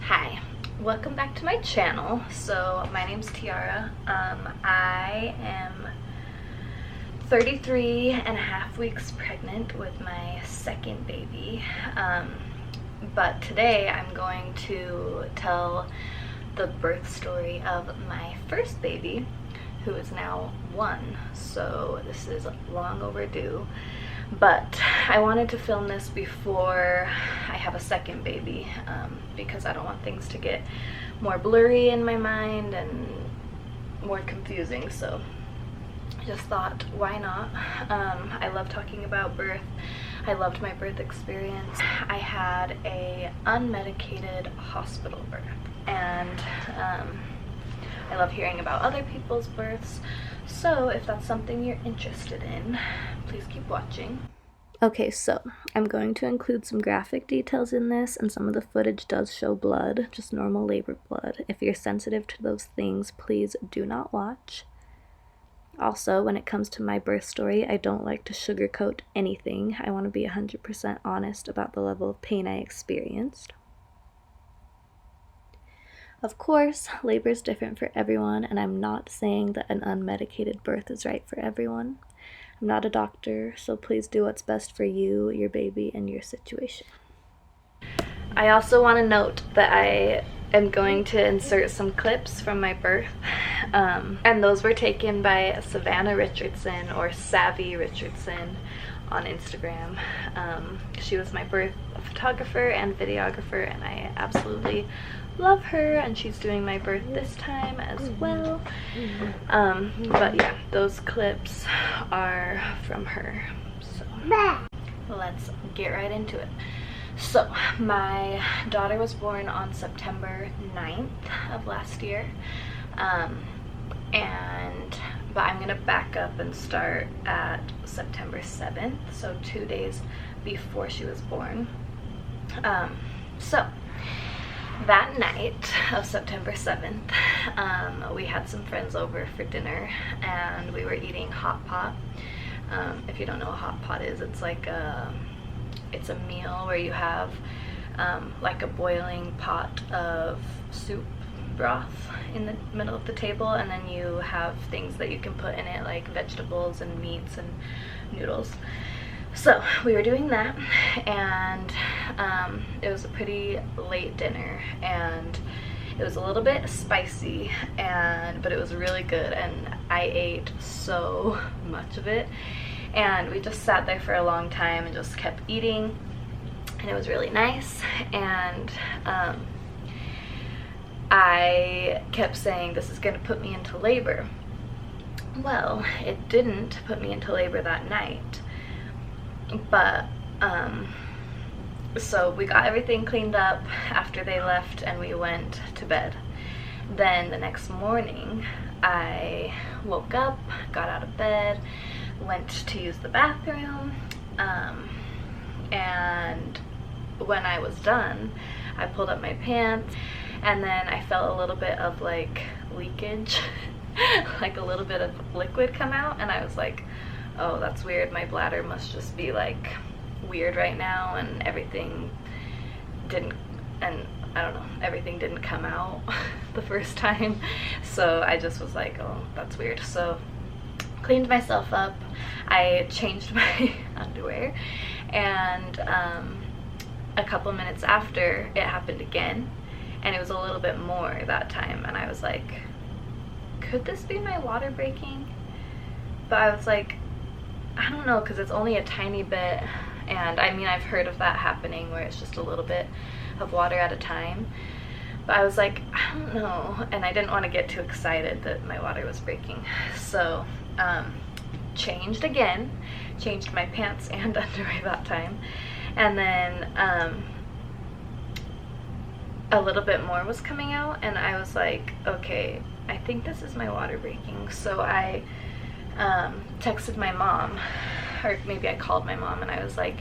Hi, welcome back to my channel. So my name's Tiara. I am 33 and a half weeks pregnant with my second baby. But today I'm going to tell the birth story of my first baby, who is now 1. So this is long overdue. But I wanted to film this before I have a second baby, because I don't want things to get more blurry in my mind and more confusing. So I just thought, why not? I love talking about birth. I loved my birth experience. I had a unmedicated hospital birth, and I love hearing about other people's births. So if that's something you're interested in, please keep watching. Okay, so I'm going to include some graphic details in this, and some of the footage does show blood, just normal labor blood. If you're sensitive to those things, please do not watch. Also, when it comes to my birth story, I don't like to sugarcoat anything. I want to be 100% honest about the level of pain I experienced. Of course, labor is different for everyone, and I'm not saying that an unmedicated birth is right for everyone. I'm not a doctor, so please do what's best for you, your baby, and your situation. I also want to note that I am going to insert some clips from my birth, and those were taken by Savannah Richardson, or Savvy Richardson, on Instagram. She was my birth photographer and videographer, and I absolutely love her, and she's doing my birth this time as well. But yeah, those clips are from her. So let's get right into it. So my daughter was born on September 9th of last year, but I'm gonna back up and start at September 7th, so 2 days before she was born. So that night of September 7th, we had some friends over for dinner, and we were eating hot pot. If you don't know what hot pot is, it's like it's a meal where you have like a boiling pot of soup broth in the middle of the table, and then you have things that you can put in it, like vegetables and meats and noodles. So we were doing that, and it was a pretty late dinner, and it was a little bit spicy, but it was really good, and I ate so much of it. And we just sat there for a long time and just kept eating, and it was really nice. And I kept saying, this is gonna put me into labor. Well, it didn't put me into labor that night, but so we got everything cleaned up after they left, and we went to bed. Then the next morning I woke up, got out of bed, went to use the bathroom, and when I was done, I pulled up my pants, and then I felt a little bit of like leakage, like a little bit of liquid come out, and I was like, oh, that's weird, my bladder must just be like weird right now, and everything didn't, and I don't know, everything didn't come out the first time. So I just was like, oh, that's weird. So cleaned myself up, I changed my underwear, and a couple minutes after, it happened again, and it was a little bit more that time, and I was like, could this be my water breaking? But I was like, I don't know, because it's only a tiny bit, and I mean, I've heard of that happening where it's just a little bit of water at a time, but I was like, I don't know, and I didn't want to get too excited that my water was breaking. So changed again, changed my pants and underwear that time, and then a little bit more was coming out, and I was like, okay, I think this is my water breaking. So I texted my mom, or maybe I called my mom, and I was like,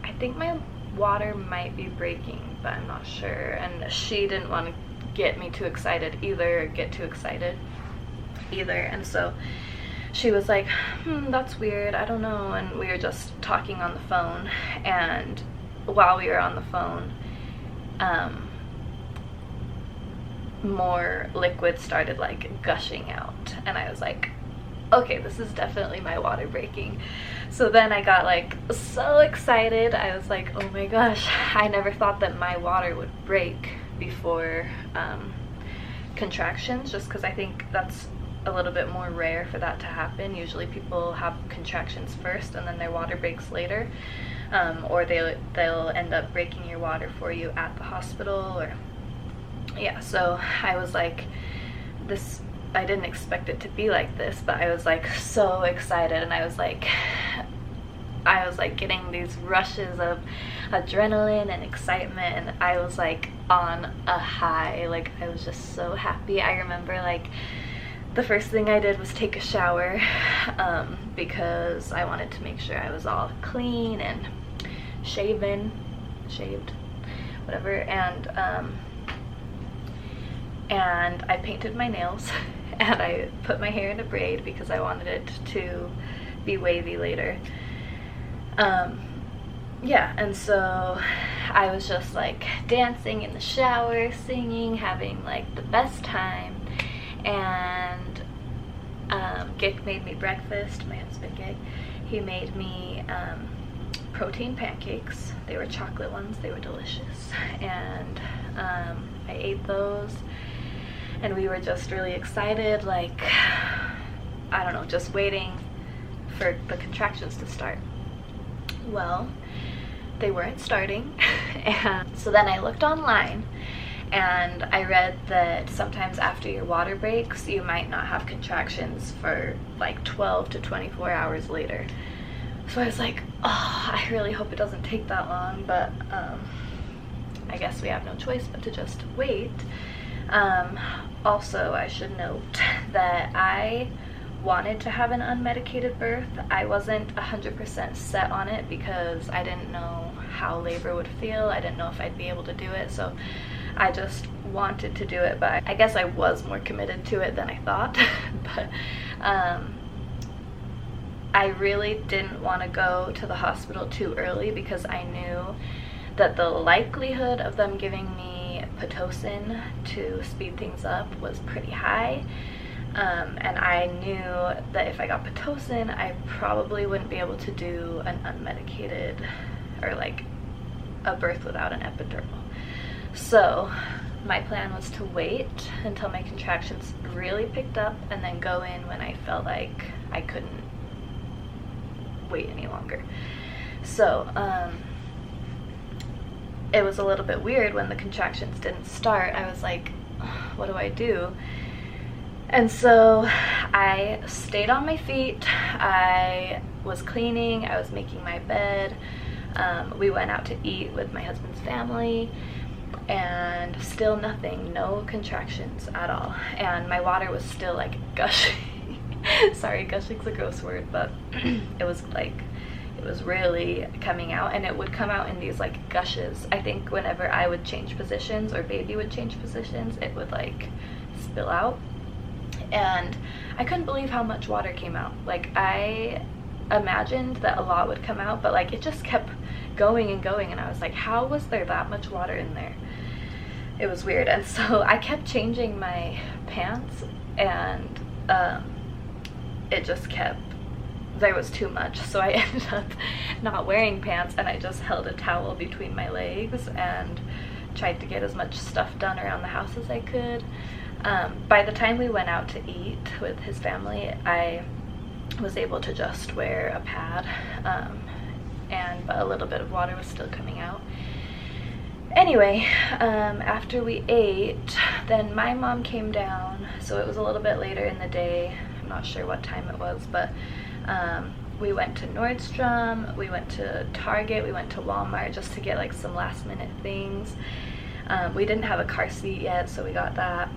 I think my water might be breaking, but I'm not sure. And she didn't want to get me too excited either, or get too excited either, and so she was like, that's weird, I don't know. And we were just talking on the phone, and while we were on the phone, more liquid started like gushing out, and I was like, okay, this is definitely my water breaking. So then I got like so excited. I was like, oh my gosh, I never thought that my water would break before contractions, just because I think that's a little bit more rare for that to happen. Usually people have contractions first and then their water breaks later, or they'll end up breaking your water for you at the hospital, or yeah. So I was like, this, I didn't expect it to be like this, but I was like so excited, and I was like getting these rushes of adrenaline and excitement, and I was like on a high. Like, I was just so happy. I remember like the first thing I did was take a shower, because I wanted to make sure I was all clean and shaved, whatever, and I painted my nails and I put my hair in a braid because I wanted it to be wavy later. Yeah, and so I was just like dancing in the shower, singing, having like the best time, and Gick made me breakfast. My husband Gick, he made me protein pancakes. They were chocolate ones, they were delicious, and I ate those, and we were just really excited, like, I don't know, just waiting for the contractions to start. Well, they weren't starting, and so then I looked online, and I read that sometimes after your water breaks, you might not have contractions for like 12 to 24 hours later. So I was like, oh, I really hope it doesn't take that long, but I guess we have no choice but to just wait. Also, I should note that I wanted to have an unmedicated birth. I wasn't 100% set on it because I didn't know how labor would feel. I didn't know if I'd be able to do it, so I just wanted to do it, but I guess I was more committed to it than I thought. But I really didn't want to go to the hospital too early because I knew that the likelihood of them giving me Pitocin to speed things up was pretty high. And I knew that if I got Pitocin, I probably wouldn't be able to do an unmedicated, or like a birth without an epidural. So my plan was to wait until my contractions really picked up and then go in when I felt like I couldn't wait any longer. So it was a little bit weird when the contractions didn't start. I was like, what do I do? And so I stayed on my feet. I was cleaning, I was making my bed. We went out to eat with my husband's family, and still nothing, no contractions at all. And my water was still like gushing. Sorry, gushing's a gross word, but it was really coming out, and it would come out in these like gushes. I think whenever I would change positions or baby would change positions, it would like spill out. And I couldn't believe how much water came out. Like, I imagined that a lot would come out, but like it just kept going and going, and I was like, how was there that much water in there? It was weird. And so I kept changing my pants, and it just kept, there was too much, so I ended up not wearing pants, and I just held a towel between my legs and tried to get as much stuff done around the house as I could. By the time we went out to eat with his family, I was able to just wear a pad, but a little bit of water was still coming out. Anyway, after we ate, then my mom came down, so it was a little bit later in the day. I'm not sure what time it was, but we went to Nordstrom, we went to Target, we went to Walmart just to get like some last minute things. We didn't have a car seat yet, so we got that.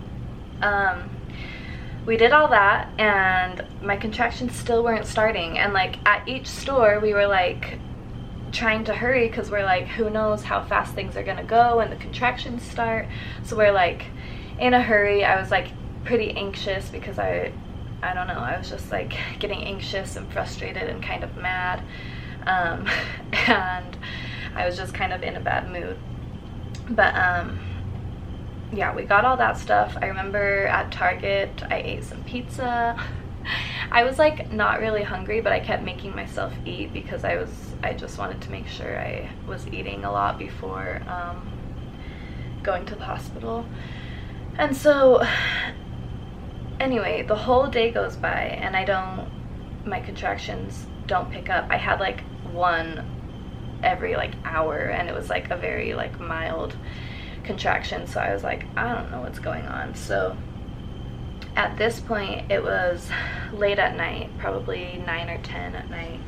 We did all that, and my contractions still weren't starting, and like at each store we were like trying to hurry because we're like, who knows how fast things are gonna go when the contractions start. So we're like in a hurry. I was like pretty anxious because I don't know, I was just like getting anxious and frustrated and kind of mad, and I was just kind of in a bad mood. But yeah, we got all that stuff. I remember at Target I ate some pizza. I was like not really hungry, but I kept making myself eat because I just wanted to make sure I was eating a lot before going to the hospital. And so anyway, the whole day goes by and my contractions don't pick up. I had like one every like hour, and it was like a very like mild contraction, so I was like, I don't know what's going on. So at this point it was late at night, probably 9 or 10 at night,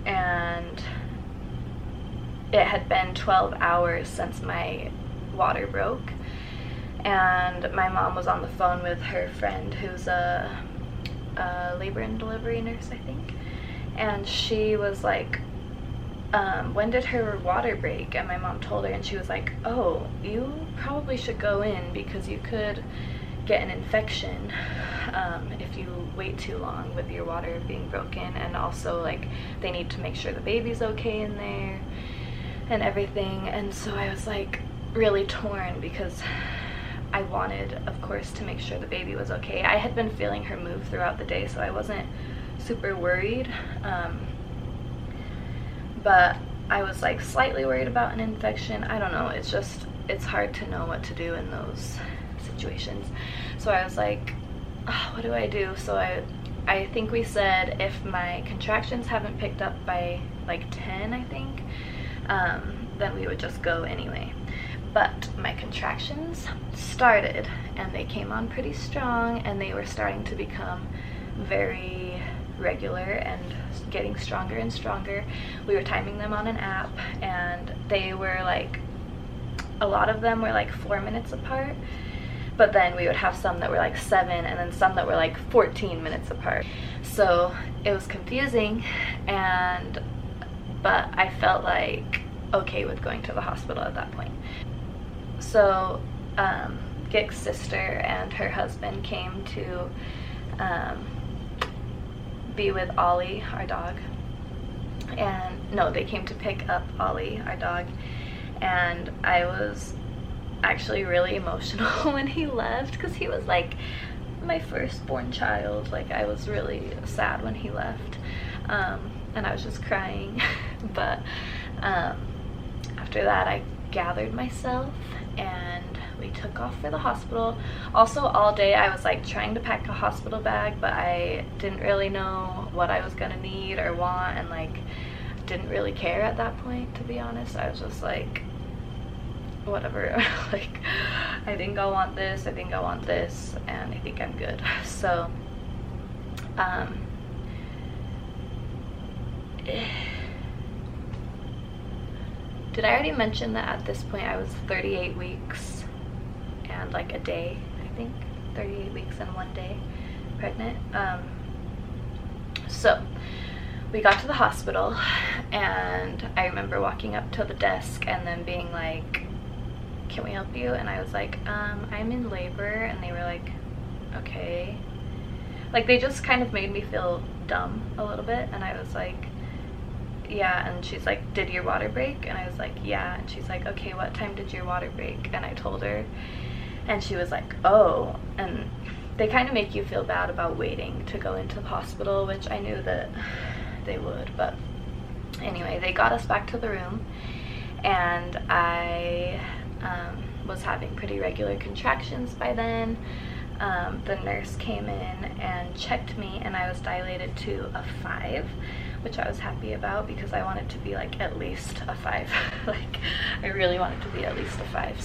and it had been 12 hours since my water broke, and my mom was on the phone with her friend who's a labor and delivery nurse, I think, and she was like, when did her water break? And my mom told her, and she was like, oh, you probably should go in because you could get an infection if you wait too long with your water being broken, and also like they need to make sure the baby's okay in there and everything. And so I was like really torn because I wanted, of course, to make sure the baby was okay. I had been feeling her move throughout the day, so I wasn't super worried, but I was like slightly worried about an infection. I don't know, it's hard to know what to do in those situations. So I was like, oh, what do I do? So I think we said if my contractions haven't picked up by like 10, I think, then we would just go anyway. But my contractions started, and they came on pretty strong, and they were starting to become very regular and getting stronger and stronger. We were timing them on an app, and they were like, a lot of them were like 4 minutes apart, but then we would have some that were like 7, and then some that were like 14 minutes apart. So it was confusing, but I felt like okay with going to the hospital at that point. So Gik's sister and her husband came to be with Ollie, our dog, and no, they came to pick up Ollie, our dog, and I was actually really emotional when he left because he was like my firstborn child. Like, I was really sad when he left, and I was just crying. But after that I gathered myself and we took off for the hospital. Also, all day I was like trying to pack a hospital bag, but I didn't really know what I was gonna need or want, and like didn't really care at that point, to be honest. I was just like, whatever. Like, I think I want this, I think I want this, and I think I'm good. So did I already mention that at this point I was 38 weeks and like a day, I think, 38 weeks and 1 day pregnant? So we got to the hospital, and I remember walking up to the desk and then being like, can we help you? And I was like, I'm in labor. And they were like, okay. Like, they just kind of made me feel dumb a little bit, and I was like, yeah. And she's like, did your water break? And I was like, yeah. And she's like, okay, what time did your water break? And I told her, and she was like, oh. And they kind of make you feel bad about waiting to go into the hospital, which I knew that they would. But anyway, they got us back to the room, and I was having pretty regular contractions by then. The nurse came in and checked me, and I was dilated to a 5, which I was happy about because I wanted to be like at least a 5. Like, I really wanted to be at least a 5.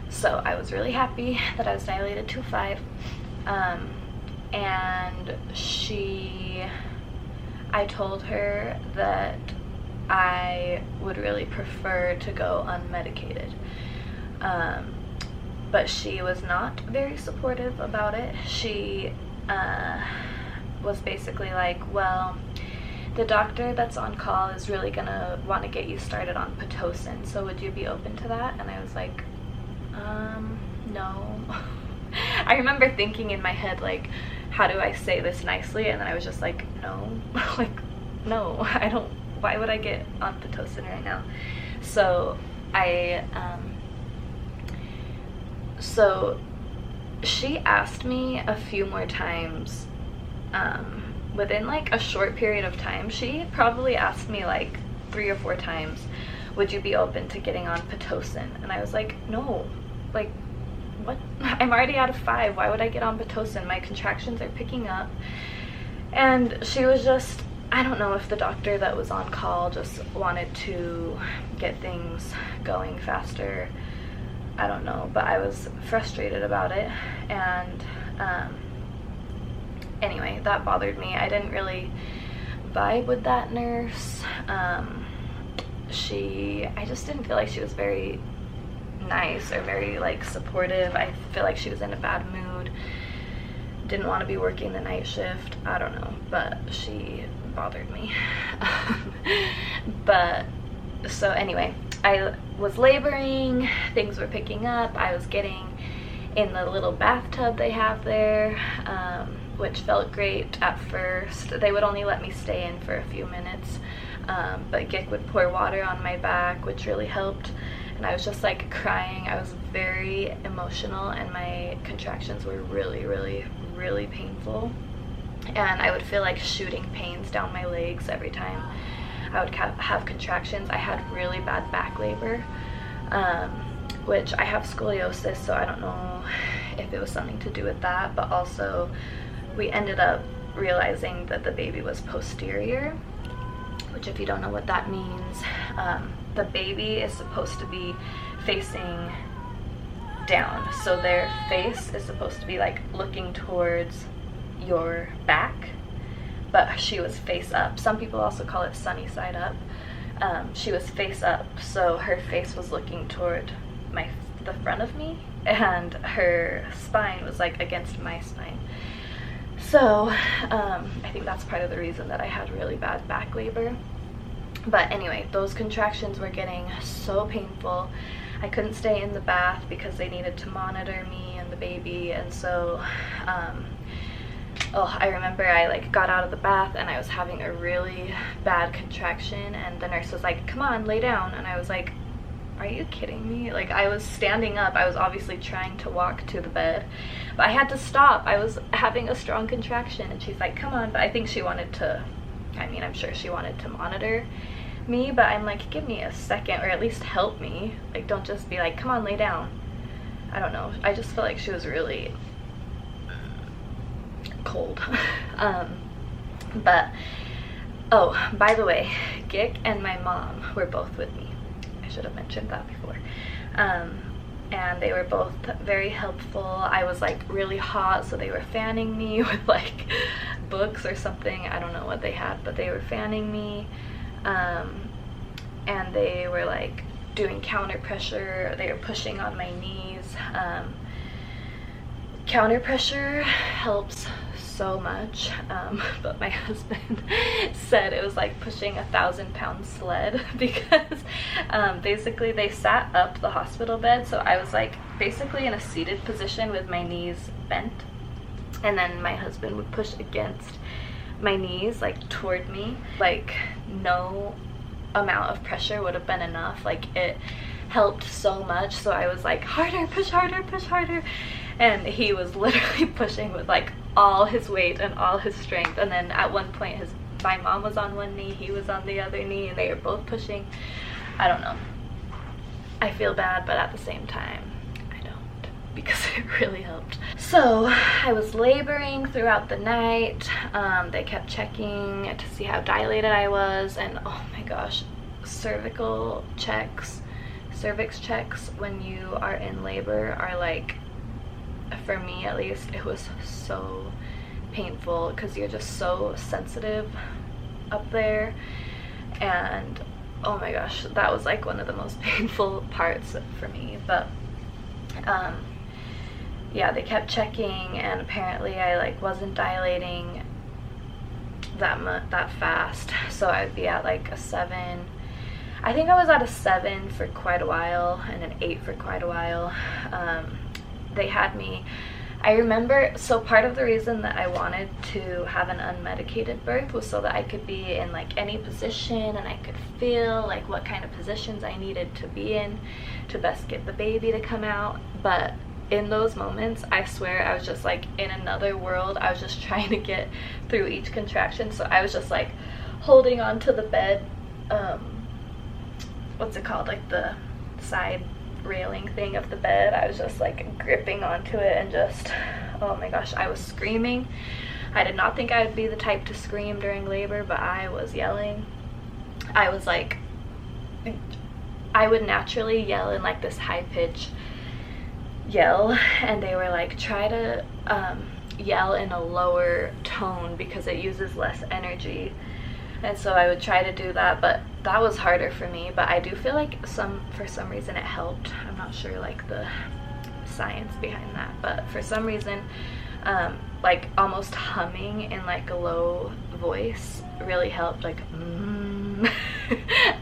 So I was really happy that I was dilated to a 5. And I told her that I would really prefer to go unmedicated. But she was not very supportive about it. She was basically like, well, the doctor that's on call is really gonna want to get you started on Pitocin, so would you be open to that? And I was like, no. I remember thinking in my head, like, how do I say this nicely? And then I was just like, no, like, no, I don't, why would I get on Pitocin right now? So so she asked me a few more times, within like a short period of time. She probably asked me like 3 or 4 times, would you be open to getting on Pitocin? And I was like, no, like, what? I'm already out of 5. Why would I get on Pitocin? My contractions are picking up. And she was just, I don't know if the doctor that was on call just wanted to get things going faster. I don't know, but I was frustrated about it. And anyway, that bothered me. I didn't really vibe with that nurse. I just didn't feel like she was very nice or very like supportive. I feel like she was in a bad mood, didn't want to be working the night shift. I don't know, but she bothered me. But so anyway, I was laboring, things were picking up, I was getting in the little bathtub they have there, which felt great at first. They would only let me stay in for a few minutes, but Gick would pour water on my back, which really helped. And I was just like crying. I was very emotional, and my contractions were really, really, really painful. And I would feel like shooting pains down my legs every time I would have contractions. I had really bad back labor, which I have scoliosis, so I don't know if it was something to do with that. But also, we ended up realizing that the baby was posterior, which, if you don't know what that means, the baby is supposed to be facing down, so their face is supposed to be like looking towards your back, but she was face up. Some people also call it sunny side up. She was face up, so her face was looking toward the front of me, and her spine was like against my spine. So I think that's part of the reason that I had really bad back labor. But anyway, those contractions were getting so painful. I couldn't stay in the bath because they needed to monitor me and the baby. And so I remember I like got out of the bath and I was having a really bad contraction, and the nurse was like, come on, lay down. And I was like, are you kidding me? Like, I was standing up. I was obviously trying to walk to the bed, but I had to stop. I was having a strong contraction, and she's like, come on. But I think she wanted to, I'm sure she wanted to monitor me, but I'm like, give me a second, or at least help me. Like, don't just be like, come on, lay down. I don't know. I just felt like she was really cold. But, oh, by the way, Gick and my mom were both with me. I should have mentioned that before. And they were both very helpful. I was like really hot, so they were fanning me with like books or something. I don't know what they had, but they were fanning me. And they were like doing counter pressure. They were pushing on my knees. Counter pressure helps so much, but my husband said it was like pushing a 1,000-pound sled, because basically they sat up the hospital bed, so I was like basically in a seated position with my knees bent, and then my husband would push against my knees like toward me. Like, no amount of pressure would have been enough. Like, it helped so much, so I was like, harder, push harder, push harder. And he was literally pushing with like all his weight and all his strength. And then at one point my mom was on one knee, he was on the other knee, and they were both pushing. I don't know. I feel bad, but at the same time, I don't, because it really helped. So I was laboring throughout the night. They kept checking to see how dilated I was, and oh my gosh, cervix checks when you are in labor are like, for me at least, it was so painful, because you're just so sensitive up there. And oh my gosh, that was like one of the most painful parts for me. But yeah, they kept checking, and apparently I like wasn't dilating that fast, so I'd be at like a 7. I think I was at a 7 for quite a while, and an 8 for quite a while. They had me I remember, so part of the reason that I wanted to have an unmedicated birth was so that I could be in like any position, and I could feel like what kind of positions I needed to be in to best get the baby to come out. But in those moments, I swear I was just like in another world. I was just trying to get through each contraction. So I was just like holding onto the bed, what's it called, like the side railing thing of the bed. I was just like gripping onto it and just, oh my gosh, I was screaming. I did not think I would be the type to scream during labor, but I was yelling. I was like, I would naturally yell in like this high pitch yell, and they were like, try to yell in a lower tone because it uses less energy. And so I would try to do that, but that was harder for me. But I do feel like for some reason it helped. I'm not sure like the science behind that, but for some reason like almost humming in like a low voice really helped, like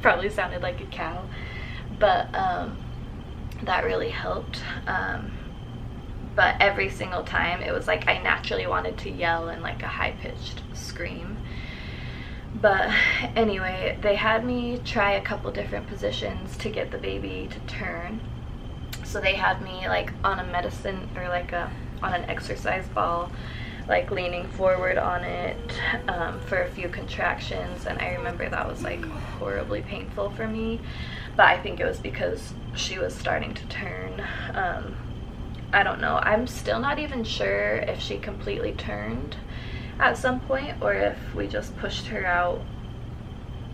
probably sounded like a cow, but that really helped. But every single time it was like I naturally wanted to yell in like a high-pitched scream. But anyway, they had me try a couple different positions to get the baby to turn. So they had me like on a medicine, or like on an exercise ball, like leaning forward on it for a few contractions. And I remember that was like horribly painful for me, but I think it was because she was starting to turn. I don't know, I'm still not even sure if she completely turned at some point, or if we just pushed her out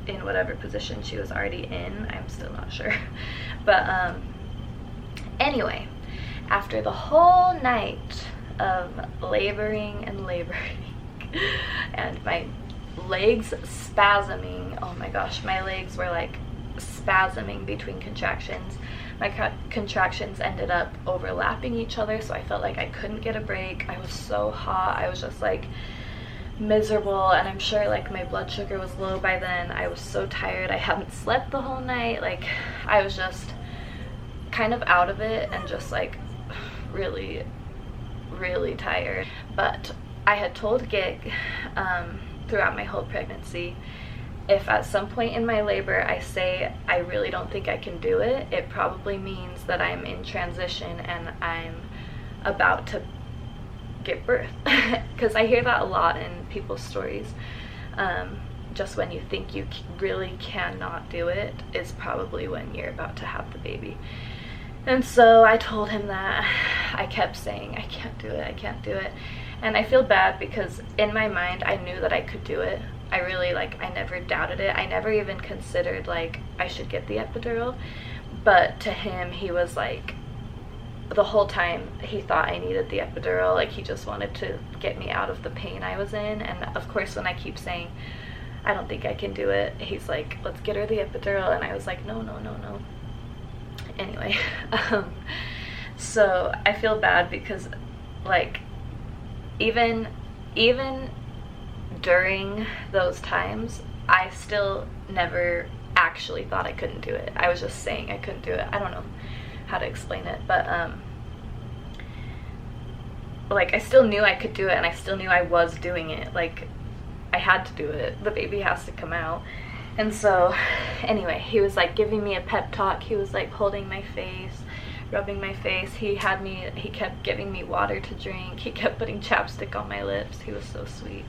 in whatever position she was already in. I'm still not sure. But anyway, after the whole night of laboring and and my legs spasming, oh my gosh, my legs were like spasming between contractions. My contractions ended up overlapping each other, so I felt like I couldn't get a break. I was so hot. I was just like miserable, and I'm sure like my blood sugar was low by then. I was so tired. I hadn't slept the whole night. Like I was just kind of out of it and just like really tired. But I had told Gig throughout my whole pregnancy, if at some point in my labor I say I really don't think I can do it, it probably means that I'm in transition and I'm about to give birth. Because I hear that a lot in people's stories. Just when you think you really cannot do it is probably when you're about to have the baby. And so I told him that. I kept saying, I can't do it, I can't do it. And I feel bad because in my mind I knew that I could do it. I really, like, I never doubted it. I never even considered like I should get the epidural. But to him, he was like, the whole time he thought I needed the epidural. Like he just wanted to get me out of the pain I was in. And of course when I keep saying I don't think I can do it, he's like, let's get her the epidural. And I was like, no. Anyway, so I feel bad because like even during those times I still never actually thought I couldn't do it. I was just saying I couldn't do it. I don't know how to explain it, but like I still knew I could do it, and I still knew I was doing it. Like I had to do it. The baby has to come out. And so anyway, he was like giving me a pep talk. He was like holding my face, rubbing my face. He kept giving me water to drink. He kept putting chapstick on my lips. He was so sweet.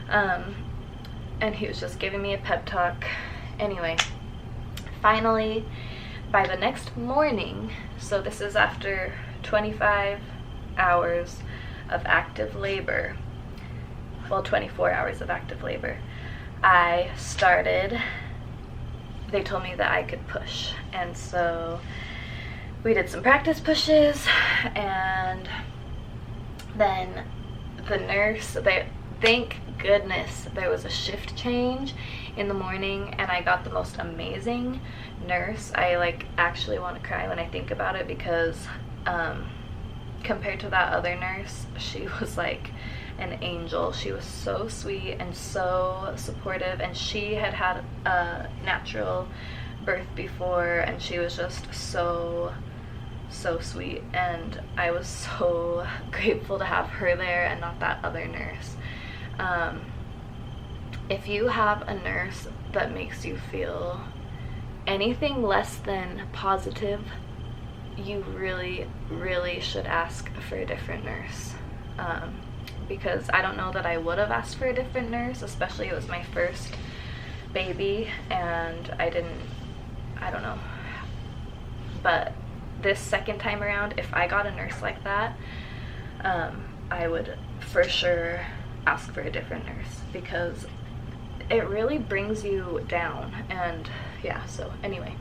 And he was just giving me a pep talk. Anyway, finally, by the next morning, so this is after 25 hours of active labor, well, 24 hours of active labor, I started, they told me that I could push. And so we did some practice pushes, and then the nurse, thank goodness there was a shift change in the morning, and I got the most amazing nurse. I like actually want to cry when I think about it, because compared to that other nurse, she was like an angel. She was so sweet and so supportive, and she had had a natural birth before, and she was just so so sweet, and I was so grateful to have her there and not that other nurse. If you have a nurse that makes you feel anything less than positive, you really, really should ask for a different nurse. Because I don't know that I would have asked for a different nurse, especially it was my first baby, and I don't know. But this second time around, if I got a nurse like that, I would for sure ask for a different nurse, because it really brings you down. And yeah, so anyway,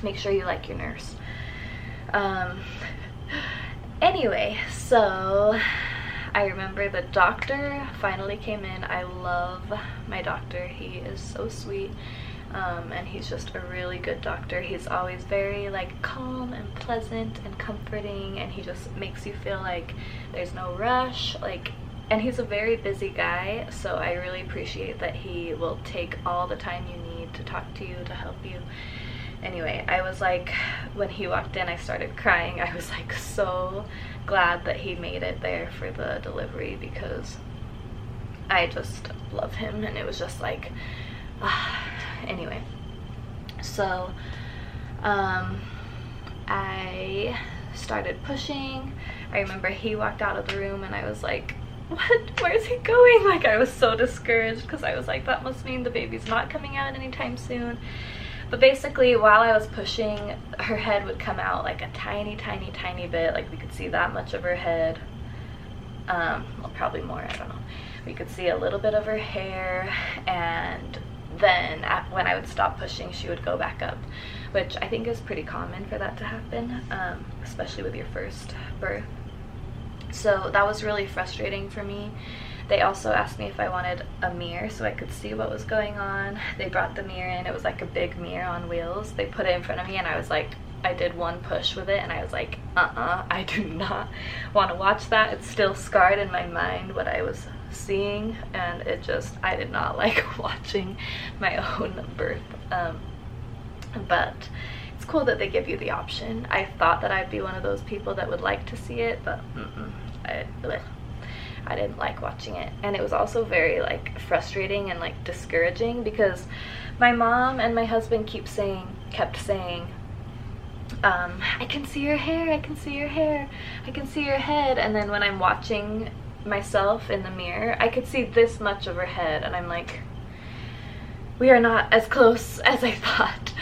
make sure you like your nurse. Anyway, so I remember the doctor finally came in. I love my doctor. He is so sweet, and he's just a really good doctor. He's always very like calm and pleasant and comforting, and he just makes you feel like there's no rush, like, and he's a very busy guy, so I really appreciate that he will take all the time you need to talk to you, to help you. Anyway, I was like, when he walked in, I started crying. I was like so glad that he made it there for the delivery, because I just love him, and it was just like, anyway. So I started pushing. I remember he walked out of the room, and I was like, what? Where's he going? Like, I was so discouraged, because I was like, that must mean the baby's not coming out anytime soon. But basically, while I was pushing, her head would come out like a tiny, tiny, tiny bit. Like, we could see that much of her head. Well, probably more, I don't know. We could see a little bit of her hair, and then when I would stop pushing, she would go back up, which I think is pretty common for that to happen, especially with your first birth. So that was really frustrating for me. They also asked me if I wanted a mirror so I could see what was going on. They brought the mirror in. It was like a big mirror on wheels. They put it in front of me, and I was like, I did one push with it, and I was like, I do not want to watch that. It's still scarred in my mind what I was seeing, and it just, I did not like watching my own birth. But it's cool that they give you the option. I thought that I'd be one of those people that would like to see it, but I didn't like watching it. And it was also very like frustrating and like discouraging, because my mom and my husband kept saying, I can see your hair, I can see your hair, I can see your head. And then when I'm watching myself in the mirror, I could see this much of her head, and I'm like, we are not as close as I thought.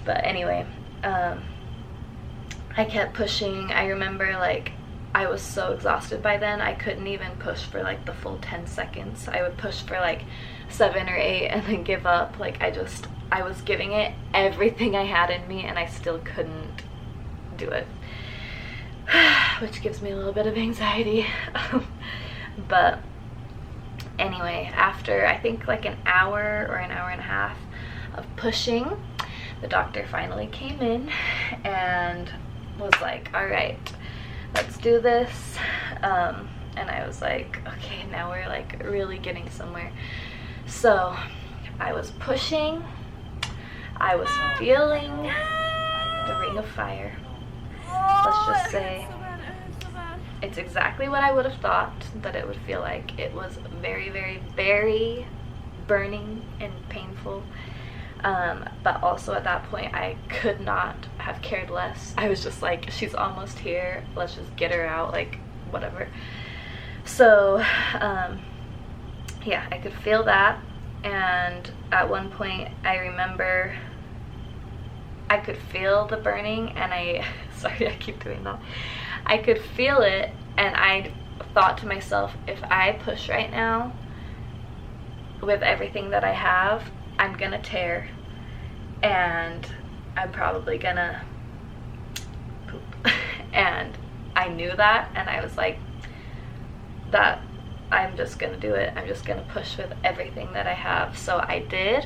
But anyway, I kept pushing. I remember like I was so exhausted by then, I couldn't even push for like the full 10 seconds. I would push for like 7 or 8 and then give up. Like, I was giving it everything I had in me, and I still couldn't do it, which gives me a little bit of anxiety. But anyway, after I think like an hour or an hour and a half of pushing, the doctor finally came in and was like, all right, let's do this. And I was like, okay, now we're like really getting somewhere. So I was pushing, I was feeling the ring of fire. Let's just say it's exactly what I would have thought that it would feel like. It was very, very, very burning and painful. But also at that point, I could not have cared less. I was just like, she's almost here, let's just get her out, like whatever. So yeah, I could feel that. And at one point I remember I could feel the burning, and sorry, I keep doing that. I could feel it, and I thought to myself, if I push right now with everything that I have, I'm gonna tear, and I'm probably gonna poop. And I knew that, and I was like, that I'm just gonna do it. I'm just gonna push with everything that I have. So I did,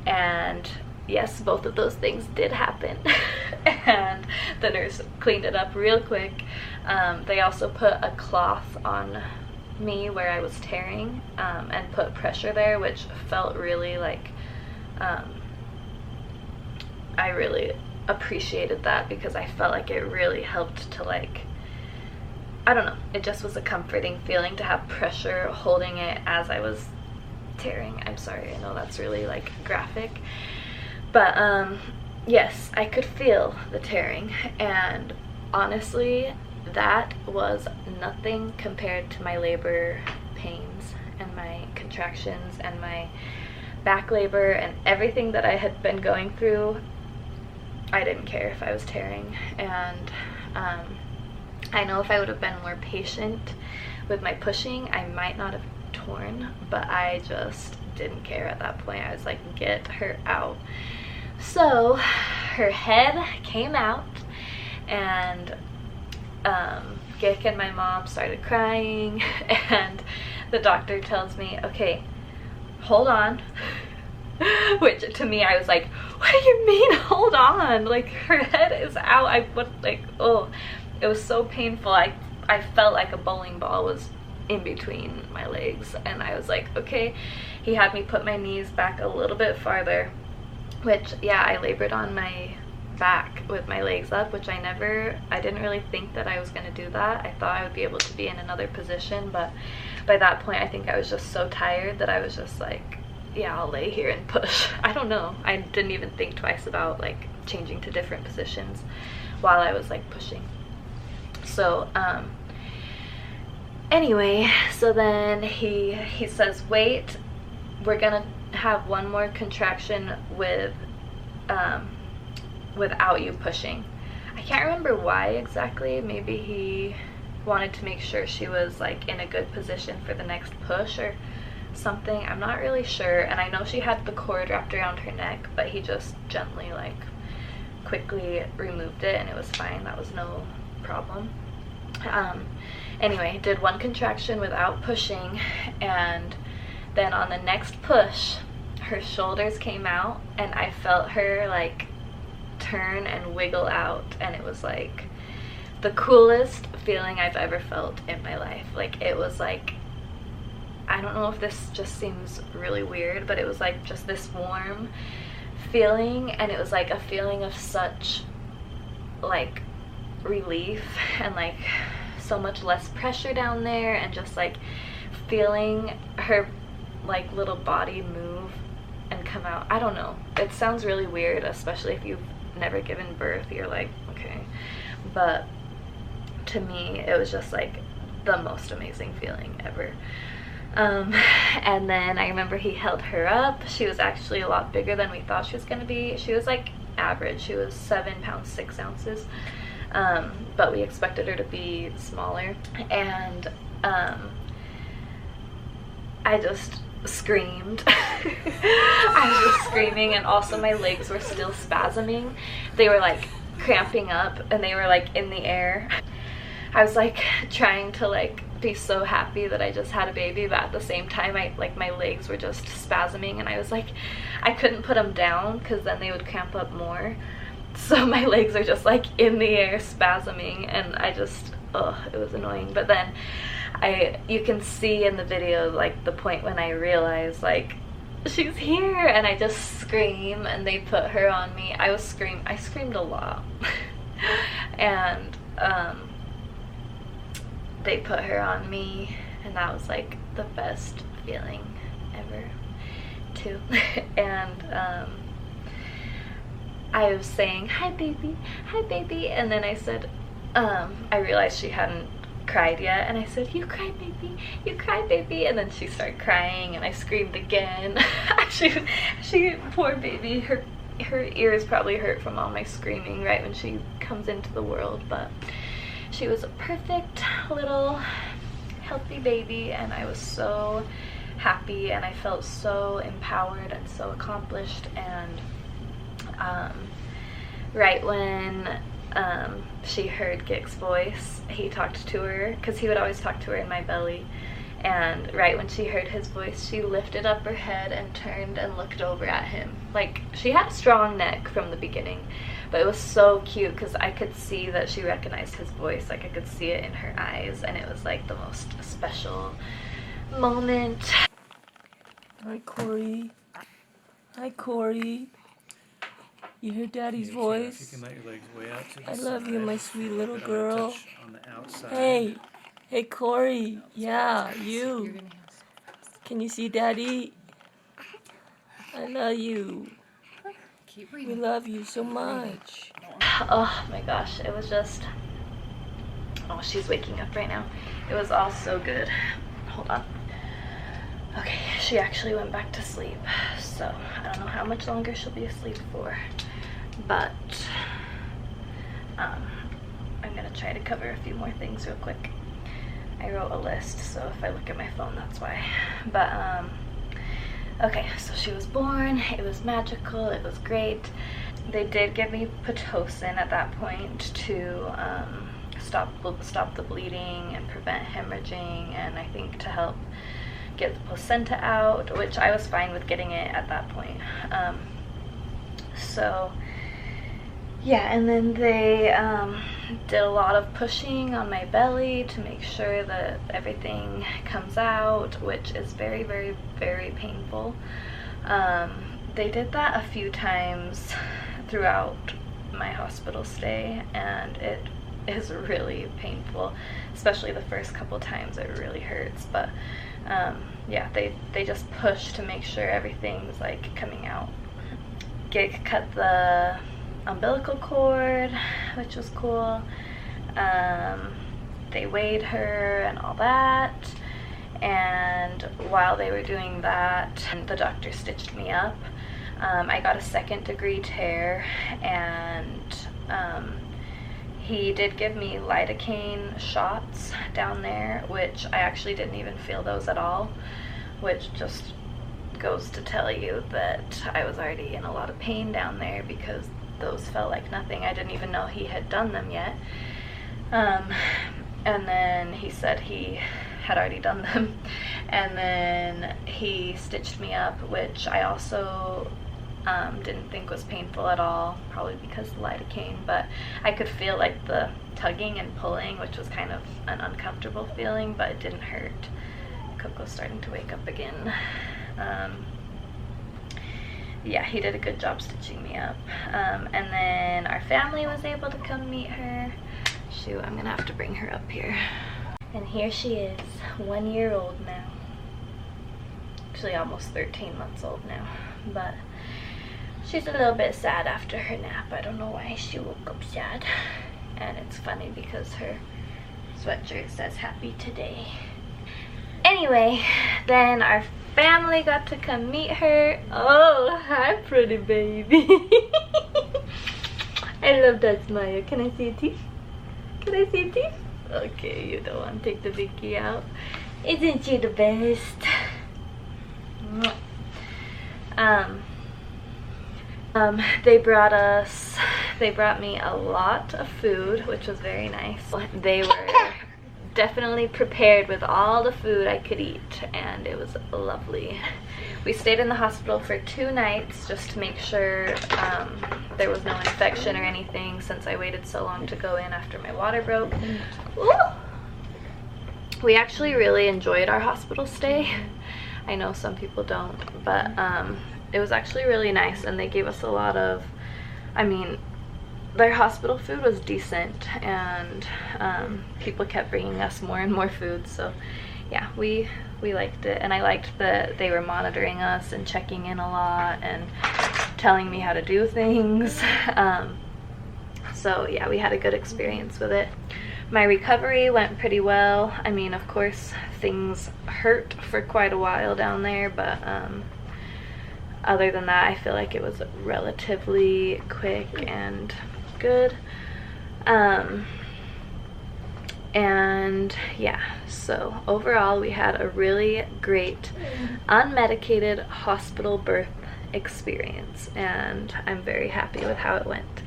and yes, both of those things did happen. And the nurse cleaned it up real quick. They also put a cloth on me where I was tearing, and put pressure there, which felt really like, I really appreciated that because I felt like it really helped to, like, I don't know, it just was a comforting feeling to have pressure holding it as I was tearing. I'm sorry, I know that's really like graphic, but yes, I could feel the tearing, and honestly that was nothing compared to my labor pains and my contractions and my back labor and everything that I had been going through. I didn't care if I was tearing, and I know if I would have been more patient with my pushing, I might not have torn, but I just didn't care at that point. I was like, get her out. So her head came out, and Gick and my mom started crying, and the doctor tells me, okay, hold on. Which to me, I was like, what do you mean hold on? Like, her head is out. I would like, oh, it was so painful. I felt like a bowling ball was in between my legs, and I was like, okay. He had me put my knees back a little bit farther, which, yeah, I labored on my back with my legs up, which I didn't really think that I was going to do that. I thought I would be able to be in another position, but by that point I think I was just so tired that I was just like, yeah, I'll lay here and push. I don't know, I didn't even think twice about like changing to different positions while I was like pushing. So anyway, so then he says, wait, we're gonna have one more contraction with without you pushing. I can't remember why exactly. Maybe he wanted to make sure she was like in a good position for the next push or something. I'm not really sure. And I know she had the cord wrapped around her neck, but he just gently, like, quickly removed it, and it was fine. That was no problem. Anyway, did one contraction without pushing, and then on the next push her shoulders came out, and I felt her like turn and wiggle out, and it was like the coolest feeling I've ever felt in my life. Like, it was like, I don't know if this just seems really weird, but it was like just this warm feeling, and it was like a feeling of such like relief and like so much less pressure down there, and just like feeling her like little body move and come out. I don't know, it sounds really weird, especially if you've never given birth. You're like, okay, but to me it was just like the most amazing feeling ever. And then I remember he held her up. She was actually a lot bigger than we thought she was gonna be. She was like average. She was 7 pounds 6 ounces, but we expected her to be smaller, and I just screamed. I was just screaming, and also my legs were still spasming. They were like cramping up, and they were like in the air. I was like trying to like be so happy that I just had a baby, but at the same time my legs were just spasming, and I was like, I couldn't put them down because then they would cramp up more. So my legs are just like in the air spasming, and I just, it was annoying. But then you can see in the video like the point when I realized like she's here, and I just scream, and they put her on me. I screamed a lot. And they put her on me, and that was like the best feeling ever too. And I was saying, hi baby, and then I said, I realized she hadn't cried yet, and I said, you cry baby, and then she started crying, and I screamed again. she poor baby, her ears probably hurt from all my screaming right when she comes into the world, but she was a perfect little healthy baby, and I was so happy, and I felt so empowered and so accomplished. And right when she heard Gick's voice, he talked to her, because he would always talk to her in my belly, and right when she heard his voice, she lifted up her head and turned and looked over at him. Like, she had a strong neck from the beginning, but it was so cute because I could see that she recognized his voice. Like, I could see it in her eyes, and it was like the most special moment. Hi, Corey. Hi, Corey. You hear Daddy's voice? If you can let your legs way out to the I love you, my sweet little side. girl. Touch on the outside. Hey. Hey, Corey. Yeah, you. Can you see Daddy? I love you. We love you so much. Oh my gosh, it was just... Oh, she's waking up right now. It was all so good. Hold on. Okay, she actually went back to sleep, so I don't know how much longer she'll be asleep for, but I'm gonna try to cover a few more things real quick. I wrote a list, so if I look at my phone, that's why. But okay, so she was born. It was magical. It was great. They did give me Pitocin at that point to stop the bleeding and prevent hemorrhaging, and I think to help get the placenta out, which I was fine with getting it at that point. So yeah, and then they did a lot of pushing on my belly to make sure that everything comes out, which is very, very, very painful. They did that a few times throughout my hospital stay, and it is really painful, especially the first couple times. It really hurts, but yeah, they just push to make sure everything's like coming out. Gig cut the umbilical cord, which was cool. They weighed her and all that, and while they were doing that, the doctor stitched me up. I got a 2nd-degree tear, and he did give me lidocaine shots down there, which I actually didn't even feel those at all, which just goes to tell you that I was already in a lot of pain down there, because those felt like nothing. I didn't even know he had done them yet. And then he said he had already done them, and then he stitched me up, which I also didn't think was painful at all, probably because of the lidocaine, but I could feel like the tugging and pulling, which was kind of an uncomfortable feeling, but it didn't hurt. Coco's starting to wake up again. Yeah, he did a good job stitching me up. And then our family was able to come meet her. Shoot, I'm gonna have to bring her up here. And here she is, 1 year old now. Actually almost 13 months old now, but she's a little bit sad after her nap. I don't know why she woke up sad. And it's funny because her sweatshirt says happy today. Anyway, then our family got to come meet her. Oh, hi pretty baby. I love that smile. Can I see your teeth? Can I see your teeth? Okay, you don't want to take the binky out. Isn't she the best? They brought me a lot of food, which was very nice. They were definitely prepared with all the food I could eat, and it was lovely. We stayed in the hospital for 2 nights just to make sure there was no infection or anything, since I waited so long to go in after my water broke. Ooh. We actually really enjoyed our hospital stay. I know some people don't, but it was actually really nice, and they gave us a lot of, I mean, their hospital food was decent, and people kept bringing us more and more food, so yeah, we liked it. And I liked that they were monitoring us and checking in a lot and telling me how to do things. So yeah, we had a good experience with it. My recovery went pretty well. I mean, of course, things hurt for quite a while down there, but other than that, I feel like it was relatively quick and good. And yeah, so overall we had a really great unmedicated hospital birth experience, and I'm very happy with how it went.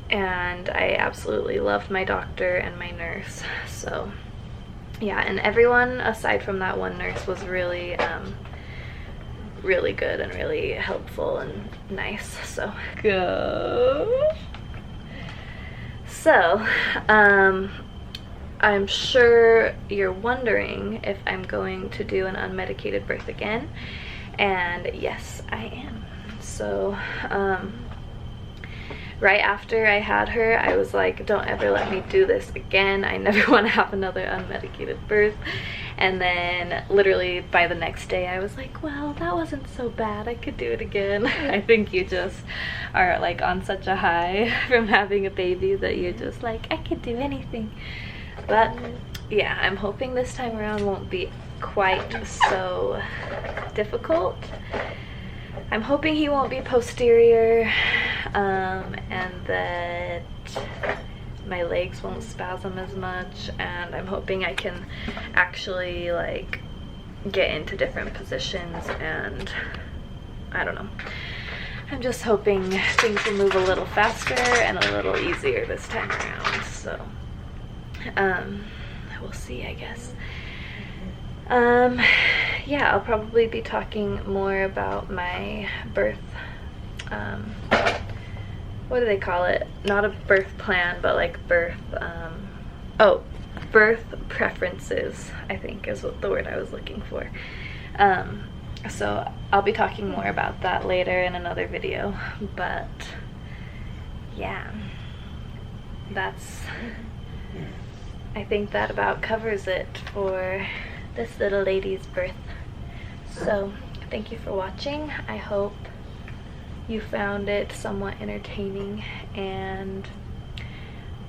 And I absolutely loved my doctor and my nurse. So yeah, and everyone aside from that one nurse was really really good and really helpful and nice. So go. So I'm sure you're wondering if I'm going to do an unmedicated birth again, and yes, I am. So right after I had her, I was like, don't ever let me do this again. I never want to have another unmedicated birth. And then literally by the next day I was like, well, that wasn't so bad, I could do it again. I think you just are like on such a high from having a baby that you're just like, I could do anything. But yeah, I'm hoping this time around won't be quite so difficult. I'm hoping he won't be posterior, and that my legs won't spasm as much, and I'm hoping I can actually like get into different positions, and I don't know. I'm just hoping things will move a little faster and a little easier this time around, so we'll see, I guess. Yeah, I'll probably be talking more about my birth, what do they call it? Not a birth plan, but like birth, oh, birth preferences, I think is what the word I was looking for. So I'll be talking more about that later in another video, but yeah, I think that about covers it for this little lady's birth. So thank you for watching. I hope you found it somewhat entertaining, and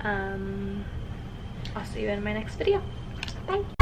I'll see you in my next video. Bye.